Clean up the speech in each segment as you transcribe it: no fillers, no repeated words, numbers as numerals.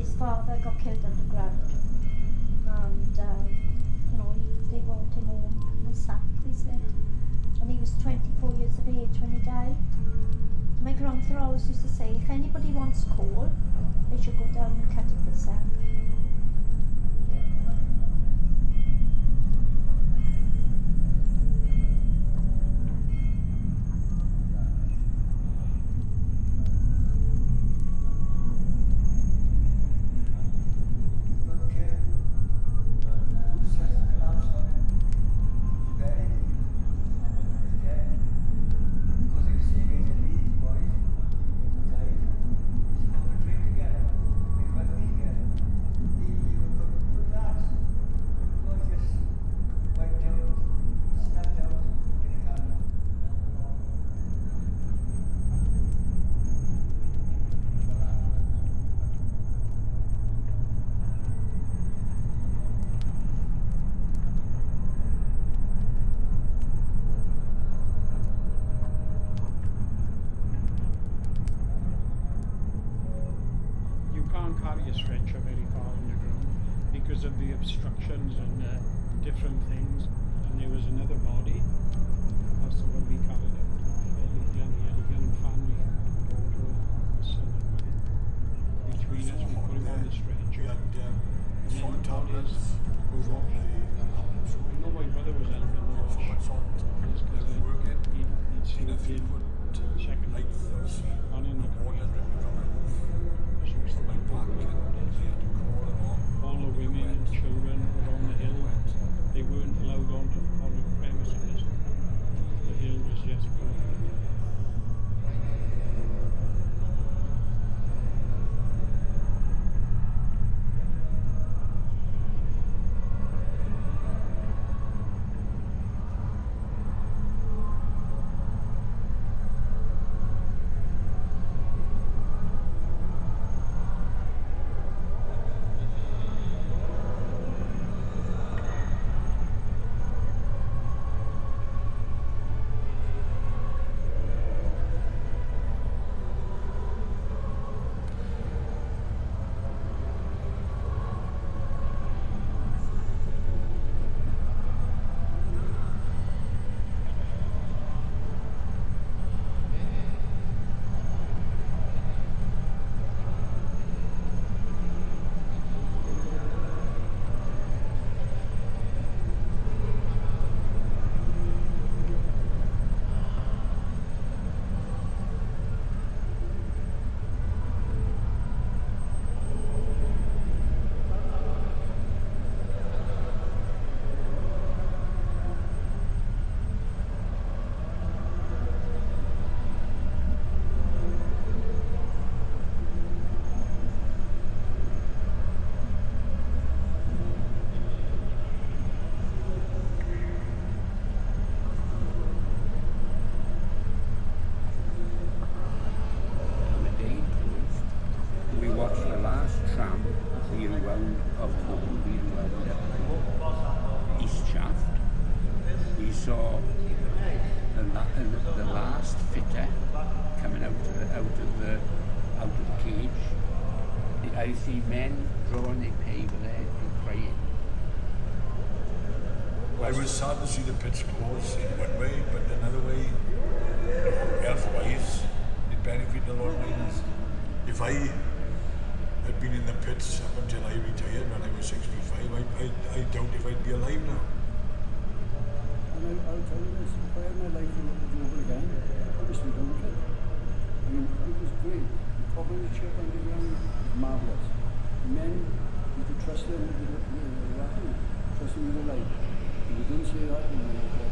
his father got killed underground, and they brought him home, was sacked, they said, and he was 24 years of age when he died. My grandfather always used to say, if anybody wants coal, they should go down and cut it themselves. Carry a stretcher very far underground because of the obstructions and different things. And there was another body. That's the one we carried out. Fairly young, he had a young family, daughter, a son, and between us we put him on the stretcher. And then the bodies were washed. I know my brother was helping to wash his cousin. He'd seen it in second on in the corner. All the women and children were on the hill. They weren't allowed on the premises. The hill was just full of people. I see men drawing their paper there and crying. I was sad to see the pits close in one way, but another way, health-wise, it benefited a lot of miners. If I had been in the pits up until I retired when I was 65, I doubt if I'd be alive now. And I'll tell you this, if I had my life over again, I wish we'd done it. I mean, it was great. The problem with Chip underground was marvellous. Men, you could trust them with trust them with their life. And we didn't say that when we were there.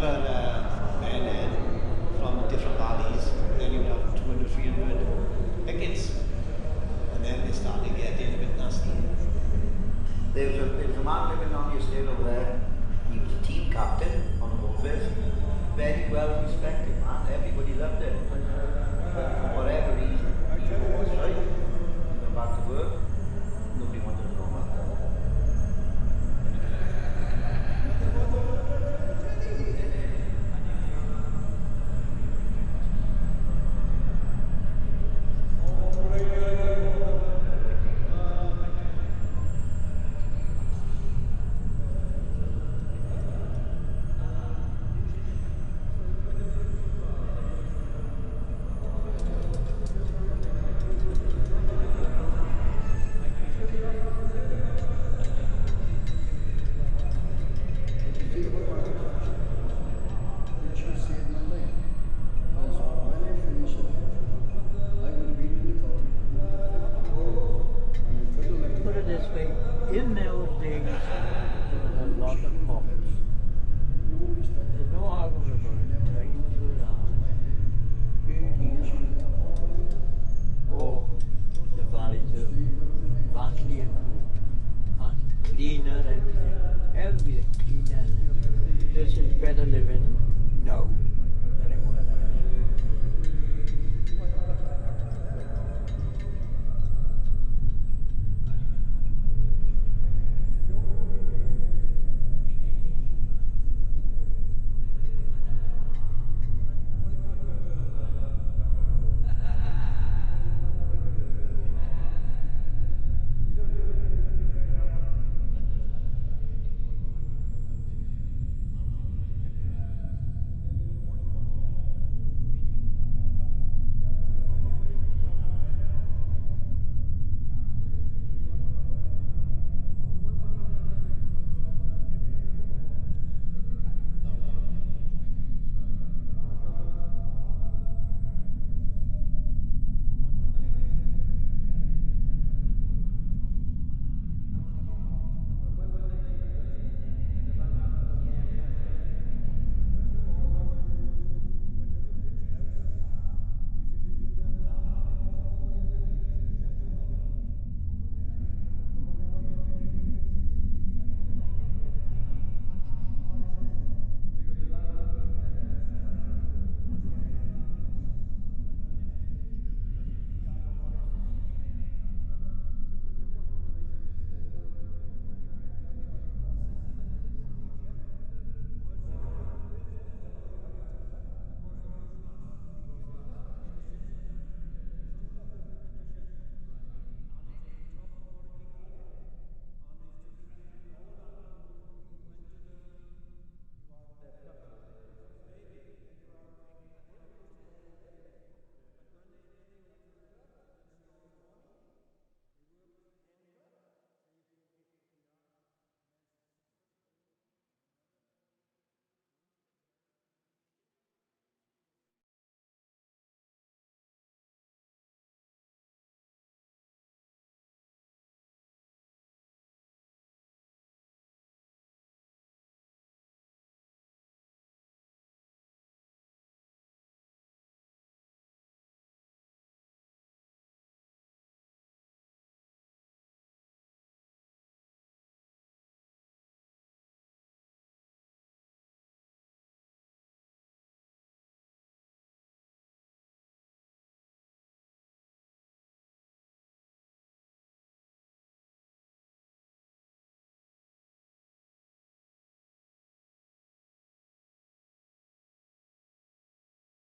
other men from different valleys, then you would have 200, 300 pickets, and then they started to get in a bit nasty. There was a man living on the estate over there. He was a team captain on the boat race. Very well respected.